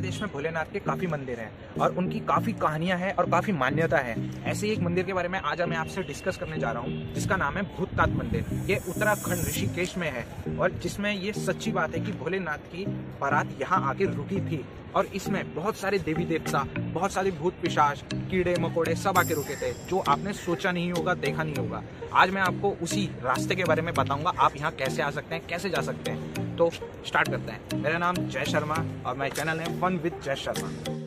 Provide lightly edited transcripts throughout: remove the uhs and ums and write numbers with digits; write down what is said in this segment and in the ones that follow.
हमारे देश में भोलेनाथ के काफ़ी मंदिर हैं और उनकी काफ़ी कहानियां हैं और काफ़ी मान्यता है। ऐसे ही एक मंदिर के बारे में आज मैं आपसे डिस्कस करने जा रहा हूं, जिसका नाम है भूतनाथ मंदिर। ये उत्तराखंड ऋषिकेश में है और जिसमें ये सच्ची बात है कि भोलेनाथ की बारात यहाँ आके रुकी थी और इसमें बहुत सारे देवी देवता, बहुत सारे भूत पिशाच, कीड़े मकोड़े सब आके रुके थे, जो आपने सोचा नहीं होगा, देखा नहीं होगा। आज मैं आपको उसी रास्ते के बारे में बताऊंगा, आप यहाँ कैसे आ सकते हैं, कैसे जा सकते हैं। तो स्टार्ट करते हैं। मेरा नाम जय शर्मा और मेरा चैनल है फन विद जय शर्मा।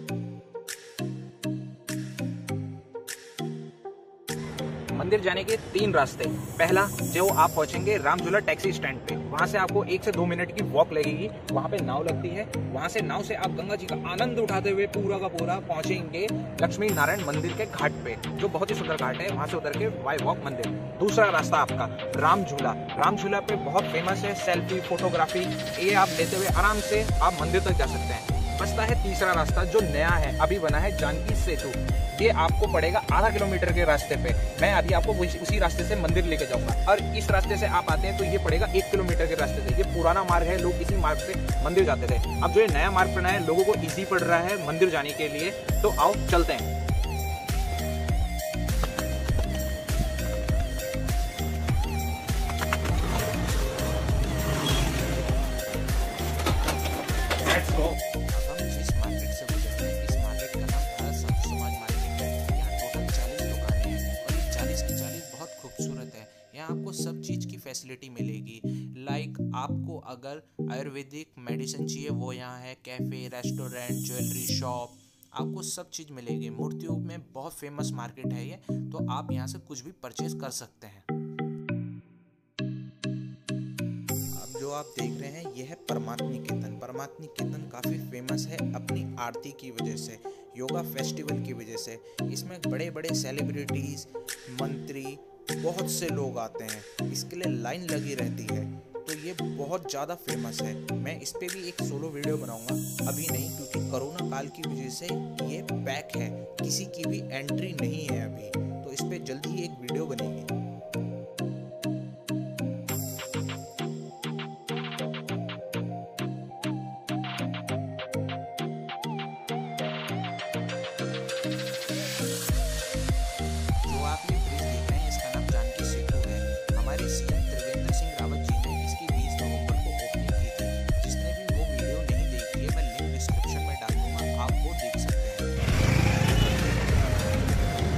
मंदिर जाने के 3 रास्ते। पहला, जो आप पहुंचेंगे राम झूला टैक्सी स्टैंड पे, वहां से आपको 1 से 2 मिनट की वॉक लगेगी। वहां पे नाव लगती है, वहां से नाव से आप गंगा जी का आनंद उठाते हुए पूरा का पूरा पहुंचेंगे लक्ष्मी नारायण मंदिर के घाट पे, जो बहुत ही सुंदर घाट है। वहां से उतर के बाय वॉक मंदिर। दूसरा रास्ता आपका राम झूला। राम झूला पे बहुत फेमस है, सेल्फी फोटोग्राफी ये आप लेते हुए आराम से आप मंदिर तक जा सकते हैं। बचता है तीसरा रास्ता, जो नया है, अभी बना है, जानकी सेतु। ये आपको पड़ेगा आधा किलोमीटर के रास्ते पे। मैं अभी आपको उसी रास्ते से मंदिर लेके जाऊंगा और इस रास्ते से आप आते हैं तो ये पड़ेगा 1 किलोमीटर के रास्ते से। ये पुराना मार्ग है, लोग इसी मार्ग से मंदिर जाते थे। अब जो ये नया मार्ग बना है, लोगों को इजी पड़ रहा है मंदिर जाने के लिए। तो आओ चलते हैं। आपको सब चीज़ की फैसिलिटी मिलेगी। लाइक आपको अगर आयुर्वेदिक मेडिसिन चाहिए वो यहाँ है, कैफ़े, रेस्टोरेंट, ज्वेलरी शॉप, आपको सब चीज़ मिलेगी। मूर्तियों में बहुत फेमस मार्केट है ये, तो आप यहाँ से कुछ भी परचेज कर सकते हैं। अब जो आप देख रहे हैं ये है परमात्म निकेतन। परमात्म निकेतन काफ़ी फेमस है अपनी आरती की वजह से, योगा फेस्टिवल की वजह से। इसमें बड़े बड़े सेलिब्रिटीज़, मंत्री, बहुत से लोग आते हैं। इसके लिए लाइन लगी रहती है, तो ये बहुत ज़्यादा फेमस है। मैं इस पे भी एक सोलो वीडियो बनाऊंगा, अभी नहीं, क्योंकि कोरोना काल की वजह से ये पैक है, किसी की भी एंट्री नहीं है अभी। तो इस पे जल्दी ही एक वीडियो बनेगी।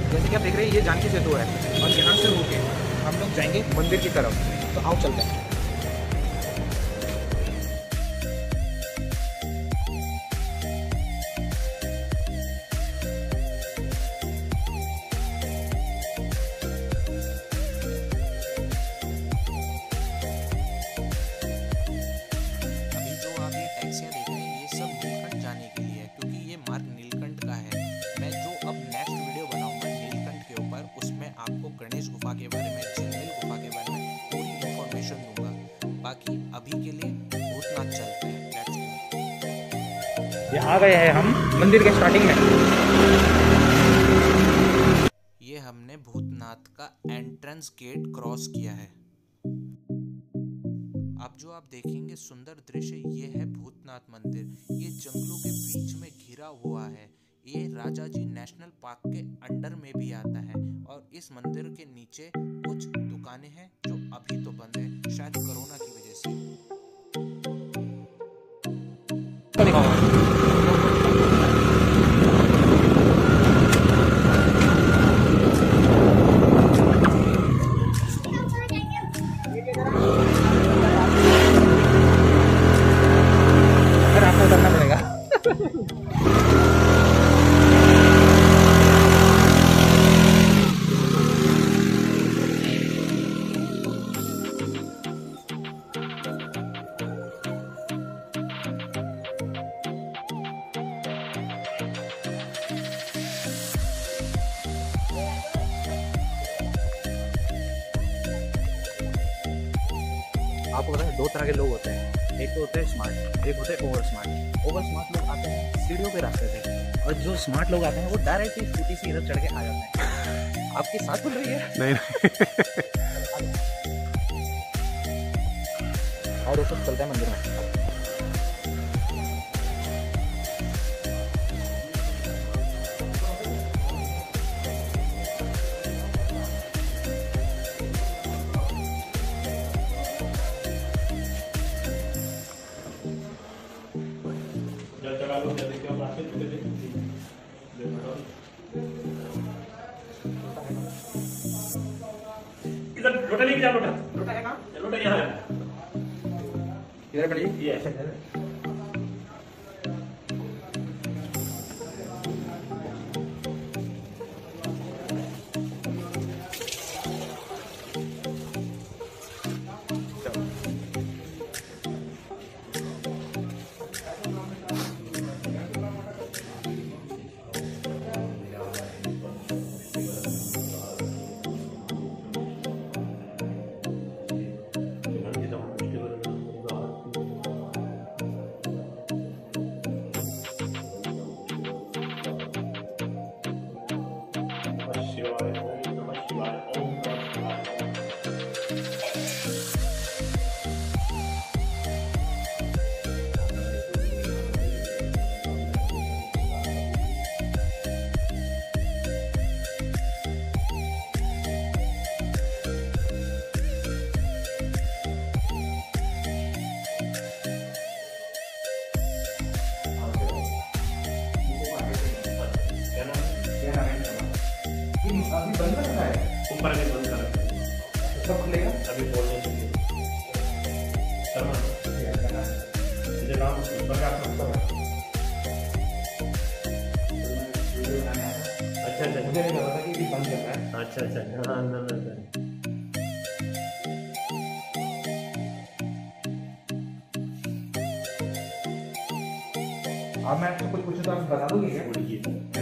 जैसे कि आप देख रहे हैं ये जानकी सेतु है और यहाँ से होके हम लोग जाएंगे मंदिर की तरफ। तो आओ चलते हैं। अभी जो आप ये टैक्सियाँ देख रहे हैं ये सब नीलकंठ जाने के लिए है, क्योंकि ये मार्ग नीलकंठ का है। मैं जो अब नेक्स्ट वीडियो बनाऊंगा नीलकंठ के ऊपर, उसमें आपको गणेश गुफा के बारे में, चिंतल गुफा के बारे में पूरी इंफॉर्मेशन दूंगा। बाकी अभी के लिए भूतनाथ चलते हैं। ये आ गए हैं हम मंदिर के स्टार्टिंग में। ये हमने भूतनाथ का एंट्रेंस गेट क्रॉस किया है। अब जो आप देखेंगे सुंदर दृश्य, ये है भूतनाथ मंदिर। ये जंगलों के बीच में घिरा हुआ है। ये राजाजी नेशनल पार्क के अंडर में भी आता है और इस मंदिर के नीचे कुछ दुकानें हैं जो अभी तो बंद है, शायद कोरोना की वजह से। आपको करना पड़ेगा। आपको पता है 2 तरह के लोग होते हैं, एक तो होते हैं स्मार्ट, एक होते हैं ओवर स्मार्ट। ओवर स्मार्ट लोग आते हैं सीढ़ियों के रास्ते से और जो स्मार्ट लोग आते हैं वो डायरेक्ट ही स्कूटी से इधर चढ़ के आ जाते हैं। आपकी सांस खुल रही है? नहीं और दोस्तों चलते हैं मंदिर में। इधर लोटा लेके जा, लोटा लोटा है कहाँ? लोटा यहाँ है। इधर पड़िए। ये अभी बंद कर रहा है, ऊपर में बंद कर, कब खुलेगा? अभी बोलने चाहिए शर्मा मुझे काम ऊपर का अच्छा अच्छा मुझे नहीं पता कि ये बंद कर रहा है। अच्छा अच्छा हाँ ना अब मैं आपको कुछ पूछूं तो आप बता दोगे क्या?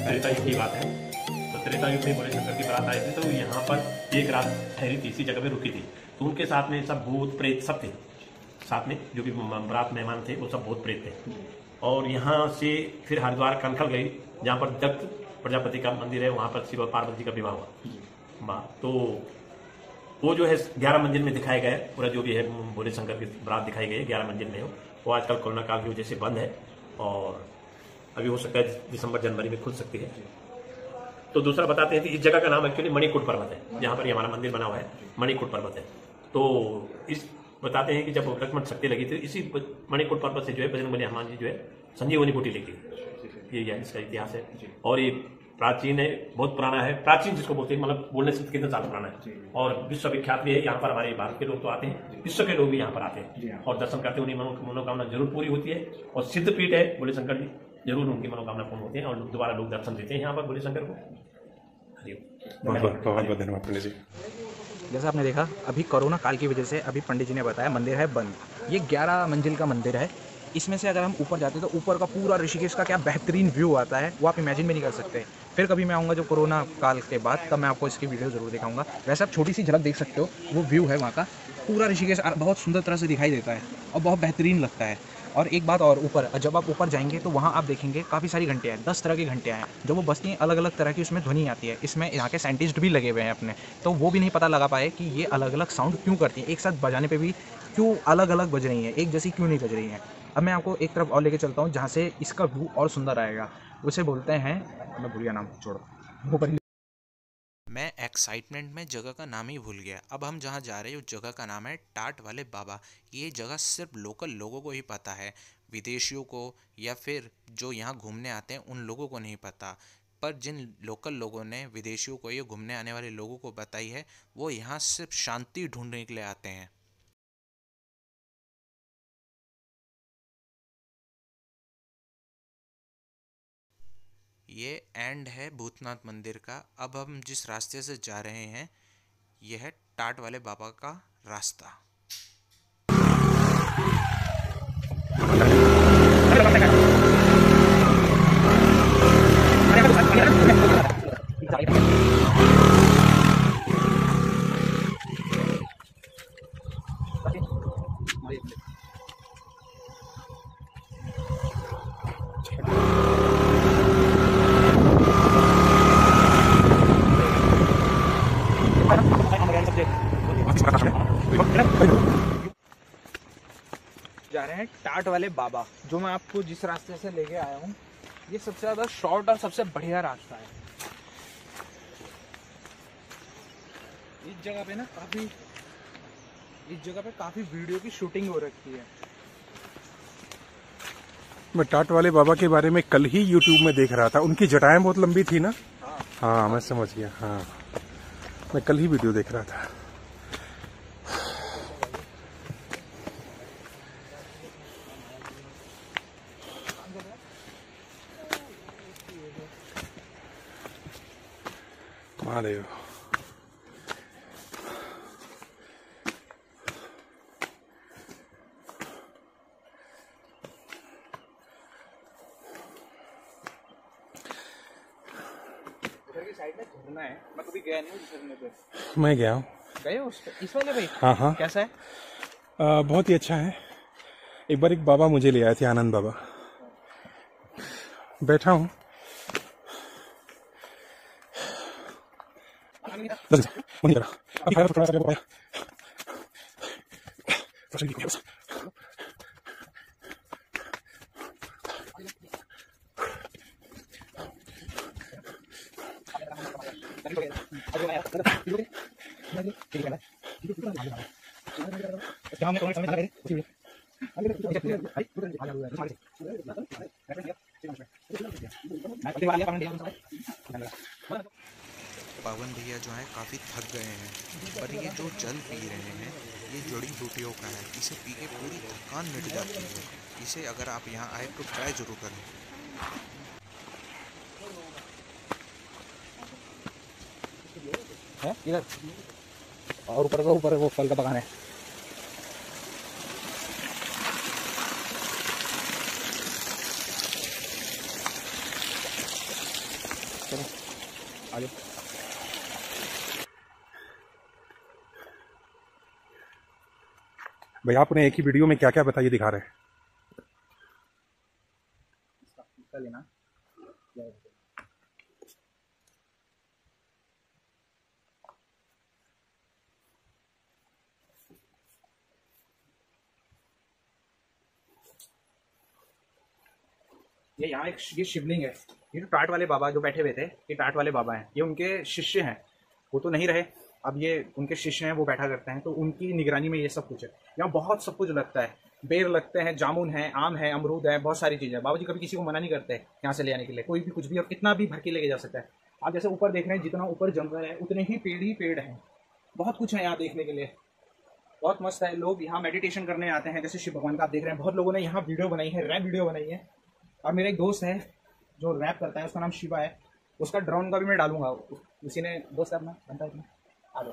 त्रेता युग की बात है। तो त्रेता युग में भोले शंकर की बारात आई थी, तो यहाँ पर एक रात ठहरी थी, इसी जगह पे रुकी थी। तो उनके साथ में सब भूत प्रेत सब थे, साथ में जो भी बारात मेहमान थे वो सब भूत प्रेत थे। और यहाँ से फिर हरिद्वार कनखल गई, जहाँ पर दत्त प्रजापति का मंदिर है, वहाँ पर शिव और पार्वती का विवाह हुआ। तो वो जो है 11 मंजिल में दिखाए गए, पूरा जो भी है भोले शंकर की बारात दिखाई गई है 11 मंजिल में। वो आजकल कोरोना काल की वजह से बंद है और अभी हो सकता है दिसंबर जनवरी में खुल सकती है। तो दूसरा बताते हैं कि इस जगह का नाम एक्चुअली मणिकूट पर्वत है, जहाँ पर ये हमारा मंदिर बना हुआ है मणिकूट पर्वत है। तो इस बताते हैं कि जब लक्ष्मण शक्ति लगी थी, इसी मणिकूट पर्वत से जो है बजरंगबली हनुमान जी जो है संजीवनी बूटी लेके, ये इसका इतिहास है। और ये प्राचीन है, बहुत पुराना है, प्राचीन जिसको बोलते हैं, मतलब बोलने से कितने साल पुराना है। और विश्वविख्यात भी है। यहाँ पर हमारे भारत के लोग तो आते हैं, विश्व के लोग भी यहाँ पर आते हैं और दर्शन करते हैं, उन्हीं मनोकामना जरूर पूरी होती है। और सिद्ध पीठ है भोले शंकर जी, जरूर उनकी मनोकामना पूर्ण होती है और दोबारा लोग दर्शन देते हैं यहाँ पर भोले शंकर को। बहुत बहुत धन्यवाद पंडित जी। जैसा आपने देखा, अभी कोरोना काल की वजह से अभी पंडित जी ने बताया मंदिर है बंद। ये 11 मंजिल का मंदिर है। इसमें से अगर हम ऊपर जाते हैं तो ऊपर का पूरा ऋषिकेश का क्या बेहतरीन व्यू आता है, वो आप इमेजिन भी नहीं कर सकते। फिर कभी मैं आऊँगा जो कोरोना काल के बाद, तब मैं आपको इसकी वीडियो ज़रूर दिखाऊंगा। वैसे आप छोटी सी झलक देख सकते हो, वो व्यू है वहाँ का। पूरा ऋषिकेश बहुत सुंदर तरह से दिखाई देता है और बहुत बेहतरीन लगता है। और एक बात और, ऊपर जब आप ऊपर जाएंगे तो वहाँ आप देखेंगे काफ़ी सारी घंटियाँ हैं, 10 तरह की घंटियाँ हैं जो वो बजती हैं, अलग अलग तरह की उसमें ध्वनि आती है। इसमें यहाँ के साइंटिस्ट भी लगे हुए हैं अपने, तो वो भी नहीं पता लगा पाए कि ये अलग अलग साउंड क्यों करती हैं, एक साथ बजाने पे भी क्यों अलग अलग बज रही हैं, एक जैसी क्यों नहीं बज रही हैं। अब मैं आपको एक तरफ और लेके चलता हूँ जहाँ से इसका व्यू और सुंदर आएगा। उसे बोलते हैं, मैं भूल गया नाम, छोड़ो वो पर। मैं एक्साइटमेंट में जगह का नाम ही भूल गया। अब हम जहाँ जा रहे हैं उस जगह का नाम है टाट वाले बाबा। ये जगह सिर्फ लोकल लोगों को ही पता है, विदेशियों को या फिर जो यहाँ घूमने आते हैं उन लोगों को नहीं पता। पर जिन लोकल लोगों ने विदेशियों को, ये घूमने आने वाले लोगों को बताई है, वो यहाँ सिर्फ शांति ढूंढने के लिए आते हैं। ये एंड है भूतनाथ मंदिर का। अब हम जिस रास्ते से जा रहे हैं यह है टाट वाले बाबा का रास्ता। जा रहे हैं टाट वाले बाबा, जो मैं आपको जिस रास्ते से लेके आया हूँ, ये सबसे ज्यादा शॉर्ट और सबसे बढ़िया रास्ता है। इस जगह पे काफी वीडियो की शूटिंग हो रखी है। मैं टाट वाले बाबा के बारे में कल ही YouTube में देख रहा था। उनकी जटाएं बहुत लंबी थी ना। हाँ मैं समझ गया। हाँ मैं कल ही वीडियो देख रहा था। महादेव। साइड में झरना है, मैं कभी गया नहीं हूँ झरने पे। मैं गया हूँ। गए हो इस वाले पे? हाँ हाँ। कैसा है? बहुत ही अच्छा है। एक बार एक बाबा मुझे ले आए थे, आनंद बाबा। बैठा हूँ। पावन भैया जो है काफ़ी थक गए हैं, पर ये जो जल पी रहे हैं ये जड़ी बूटियों का है। इसे पी के पूरी थकान मिट जाती है। इसे अगर आप यहाँ आए तो ट्राई जरूर करें। है इधर और ऊपर वो फल का बगान है। चलो आगे। भाई आप उन्हें एक ही वीडियो में क्या क्या बताइए दिखा रहे हैं? लेना ये यहाँ ये शिवलिंग है। ये जो टाट वाले बाबा जो बैठे हुए थे, ये टाट वाले बाबा हैं। ये उनके शिष्य हैं। वो तो नहीं रहे, अब ये उनके शिष्य हैं, वो बैठा करते हैं। तो उनकी निगरानी में ये सब कुछ है। यहाँ बहुत सब कुछ लगता है। बेर लगते हैं, जामुन है, आम है, अमरूद है, बहुत सारी चीज़ें। बाबा जी कभी किसी को मना नहीं करते यहाँ से ले आने के लिए। कोई भी कुछ भी और कितना भी भर के लेके जा सकता है। आप जैसे ऊपर देख रहे हैं, जितना ऊपर जंगल है उतने ही पेड़ हैं। बहुत कुछ है यहाँ देखने के लिए, बहुत मस्त है। लोग यहाँ मेडिटेशन करने आते हैं। जैसे शिव भगवान का आप देख रहे हैं, बहुत लोगों ने यहाँ वीडियो बनाई है, रैप वीडियो बनाई है। और मेरा एक दोस्त है जो रैप करता है, उसका नाम शिवा है। उसका ड्रोन का भी मैं डालूंगा। उसी ने दोस्त है अपना, बनता है आ जाओ।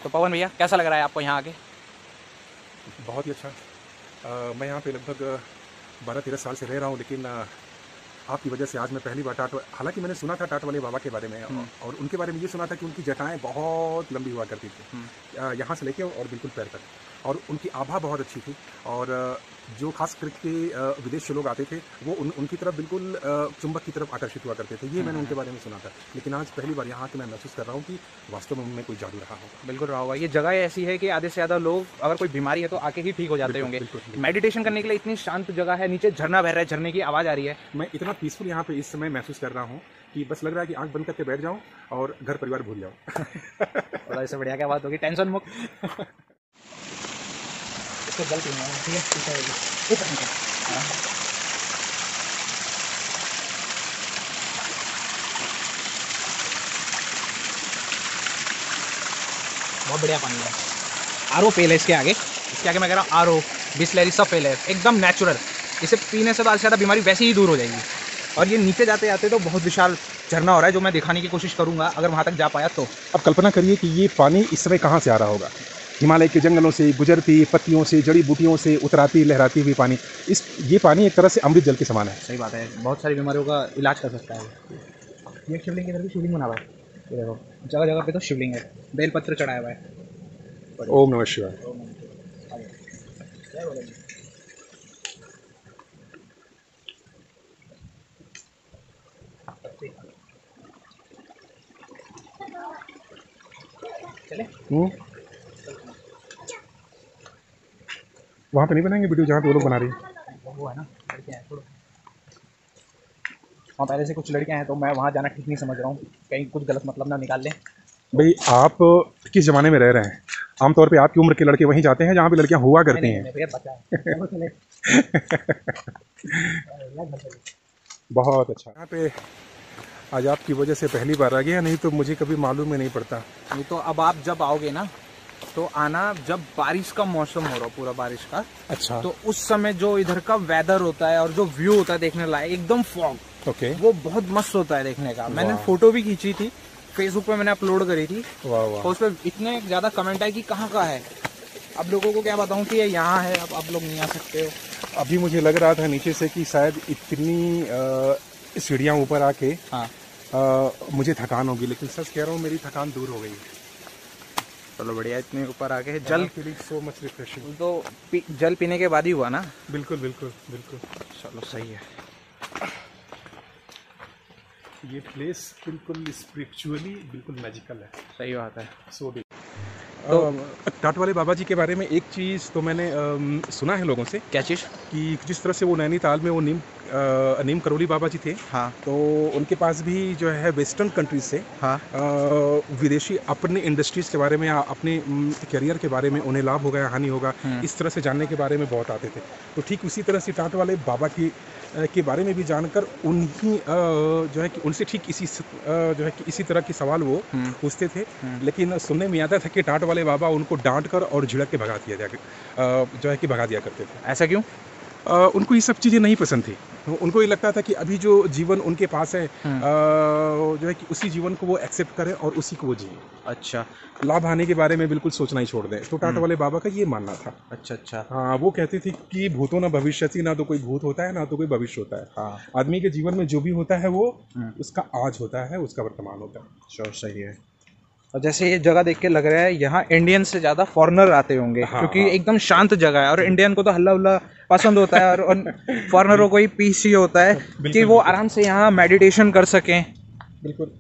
तो पवन भैया कैसा लग रहा है आपको यहाँ आके? बहुत ही अच्छा। मैं यहाँ पे लगभग 12-13 साल से रह रहा हूँ, लेकिन आपकी वजह से आज मैं पहली बार हालांकि मैंने सुना था टाट वाले बाबा के बारे में, और उनके बारे में ये सुना था कि उनकी जटाएं बहुत लंबी हुआ करती थी, यहाँ से लेके और बिल्कुल पैर तक, और उनकी आभा बहुत अच्छी थी। और जो खास करके विदेश से लोग आते थे वो उनकी तरफ बिल्कुल चुंबक की तरफ आकर्षित हुआ करते थे। ये मैंने उनके बारे में सुना था, लेकिन आज पहली बार यहाँ के मैं महसूस कर रहा हूँ कि वास्तव में उनमें कोई जादू रहा होगा। बिल्कुल रहा होगा। ये जगह ऐसी है कि आधे से ज़्यादा लोग अगर कोई बीमारी है तो आके ही ठीक हो जाते होंगे। मेडिटेशन करने के लिए इतनी शांत जगह है। नीचे झरना बह रहा है, झरने की आवाज़ आ रही है। मैं इतना पीसफुल यहाँ पे इस समय महसूस कर रहा हूँ कि बस लग रहा है कि आंख बंद करके बैठ जाऊँ और घर परिवार भूल जाऊँ। थोड़ा इससे बढ़िया क्या बात होगी, टेंशन मुक्त। इसको जल पीना है, ठीक है? बहुत बढ़िया पानी है। आरओ फेल है इसके आगे मैं कह रहा हूँ। आरओ बिस्लेरी सब फेल है, एकदम नेचुरल। इसे पीने से तो आज ज़्यादा बीमारी वैसे ही दूर हो जाएगी। और ये नीचे जाते जाते तो बहुत विशाल झरना हो रहा है, जो मैं दिखाने की कोशिश करूँगा अगर वहाँ तक जा पाया तो। अब कल्पना करिए कि ये पानी इस समय कहाँ से आ रहा होगा। हिमालय के जंगलों से गुजरती पत्तियों से, जड़ी बूटियों से उतराती लहराती हुई पानी। ये पानी एक तरह से अमृत जल के समान है। सही बात है, बहुत सारी बीमारियों का इलाज कर सकता है। ये शिवलिंग, इधर भी शिवलिंग बना हुआ है। ये देखो जगह जगह पे तो शिवलिंग है, बेलपत्र चढ़ाया हुआ है। ओम नमः शिवाय। चले वहाँ पे नहीं बनाएंगे वीडियो जहाँ पे वो लोग बना रही है? वो है ना, लड़कियाँ हैं, छोड़ो। वहाँ पहले से कुछ लड़कियाँ हैं, तो मैं वहाँ जाना ठीक नहीं समझ रहा हूँ, कहीं कुछ गलत मतलब ना निकाल लें। भाई आप किस ज़माने में रह रहे हैं? आमतौर पे आपकी उम्र के लड़के वहीं जाते हैं जहाँ पे लड़कियाँ हुआ करती हैं। बहुत अच्छा। यहाँ पे आज आपकी वजह से पहली बार आ गया, नहीं तो मुझे कभी मालूम ही नहीं पड़ता। नहीं तो अब आप जब आओगे ना तो आना जब बारिश का मौसम हो रहा, पूरा बारिश का। अच्छा। तो उस समय जो इधर का वेदर होता है और जो व्यू होता है देखने लायक, एकदम फॉग, ओके, वो बहुत मस्त होता है देखने का। मैंने फोटो भी खींची थी, फेसबुक पे मैंने अपलोड करी थी। वाह वाह। तो उस पर इतने ज्यादा कमेंट आए कि कहाँ का है। अब लोगों को क्या बताऊं कि ये यहाँ है, अब आप लोग नहीं आ सकते हो। अभी मुझे लग रहा था नीचे से कि शायद इतनी सीढ़ियाँ ऊपर आके हाँ मुझे थकान होगी, लेकिन सच कह रहा हूँ मेरी थकान दूर हो गई। चलो बढ़िया, इतने ऊपर आके जल फीलिंग सो मच रिफ्रेशिंग। तो जल पीने के बाद ही हुआ ना। बिल्कुल बिल्कुल बिल्कुल। चलो सही है। ये प्लेस बिल्कुल स्पिरिचुअली बिल्कुल मैजिकल है। सही बात है। सो तो टाट वाले बाबा जी के बारे में एक चीज़ तो मैंने सुना है लोगों से। क्या चीज़? कि जिस तरह से वो नैनीताल में वो नीम करोली बाबा जी थे, हाँ, तो उनके पास भी जो है वेस्टर्न कंट्रीज से हाँ, विदेशी अपने इंडस्ट्रीज़ के बारे में या अपने करियर के बारे में उन्हें लाभ होगा या हानि होगा, इस तरह से जानने के बारे में बहुत आते थे। तो ठीक उसी तरह से टाट वाले बाबा के बारे में भी जानकर उन्हीं जो है कि उनसे ठीक इसी जो है कि इसी तरह के सवाल वो पूछते थे। लेकिन सुनने में आता था कि टाट वाले बाबा उनको डांट कर और झिड़क के भगा दिया करते थे। ऐसा क्यों? उनको ये सब चीज़ें नहीं पसंद थी। उनको ये लगता था कि अभी जो जीवन उनके पास है जो है कि उसी जीवन को वो एक्सेप्ट करें और उसी को वो जिए। अच्छा। लाभ हानि के बारे में बिल्कुल सोचना ही छोड़ दें। तो टाट वाले बाबा का ये मानना था। अच्छा अच्छा। हाँ, वो कहते थे कि भूतो ना भविष्यति, ना तो कोई भूत होता है ना तो कोई भविष्य होता है। हाँ। आदमी के जीवन में जो भी होता है वो उसका आज होता है, उसका वर्तमान होता है। श्योर, सही है। और जैसे ये जगह देख के लग रहा है यहाँ इंडियन से ज़्यादा फॉरेनर आते होंगे। हाँ, क्योंकि एकदम शांत जगह है और इंडियन को तो हल्ला उल्ला पसंद होता है और फॉरेनरों को ही पीस ही होता है कि वो आराम से यहाँ मेडिटेशन कर सकें। बिल्कुल।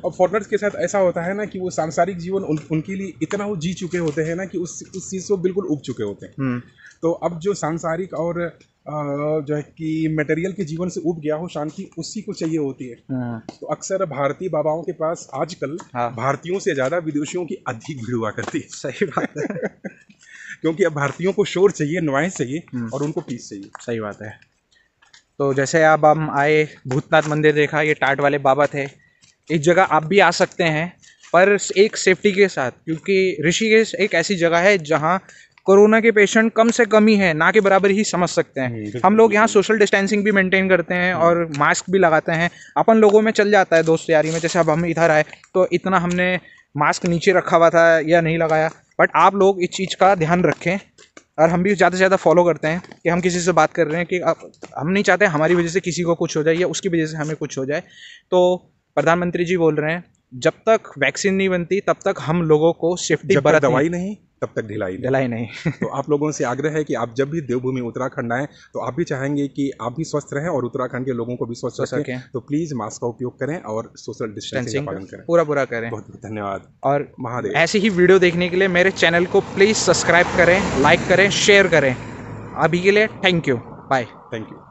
और फॉरेनर्स के साथ ऐसा होता है ना कि वो सांसारिक जीवन उनके लिए इतना वो जी चुके होते हैं ना कि उस चीज़ से बिल्कुल उब चुके होते हैं। तो अब जो सांसारिक और जो है कि मटेरियल के जीवन से उब गया हो शांति, उसी को चाहिए होती है। तो अक्सर भारतीय बाबाओं के पास आजकल भारतीयों से ज़्यादा विदेशियों की अधिक भीड़ हुआ करती है। सही बात है। क्योंकि अब भारतीयों को शोर चाहिए, नॉइज़ चाहिए और उनको पीस चाहिए। सही बात है। तो जैसे अब हम आए, भूतनाथ मंदिर देखा, ये टाट वाले बाबा थे। इस जगह आप भी आ सकते हैं पर एक सेफ्टी के साथ, क्योंकि ऋषिकेश एक ऐसी जगह है जहाँ कोरोना के पेशेंट कम से कम ही है, ना के बराबर ही समझ सकते हैं। हम लोग यहाँ सोशल डिस्टेंसिंग भी मेंटेन करते हैं और मास्क भी लगाते हैं। अपन लोगों में चल जाता है दोस्त यारी में। जैसे अब हम इधर आए तो इतना हमने मास्क नीचे रखा हुआ था या नहीं लगाया, बट आप लोग इस चीज़ का ध्यान रखें। और हम भी ज़्यादा से ज़्यादा फॉलो करते हैं कि हम किसी से बात कर रहे हैं कि हम नहीं चाहते हमारी वजह से किसी को कुछ हो जाए या उसकी वजह से हमें कुछ हो जाए। तो प्रधानमंत्री जी बोल रहे हैं जब तक वैक्सीन नहीं बनती तब तक हम लोगों को सेफ्टी बरतनी, दवाई नहीं तब तक ढिलाई नहीं। तो आप लोगों से आग्रह है कि आप जब भी देवभूमि उत्तराखंड आएँ तो आप भी चाहेंगे कि आप भी स्वस्थ रहें और उत्तराखंड के लोगों को भी स्वस्थ रखें। तो प्लीज़ मास्क का उपयोग करें और सोशल डिस्टेंसिंग का पालन करें। पूरा करें। बहुत बहुत धन्यवाद और महादेव। ऐसी ही वीडियो देखने के लिए मेरे चैनल को प्लीज़ सब्सक्राइब करें, लाइक करें, शेयर करें। अभी के लिए thank you, bye. Thank you.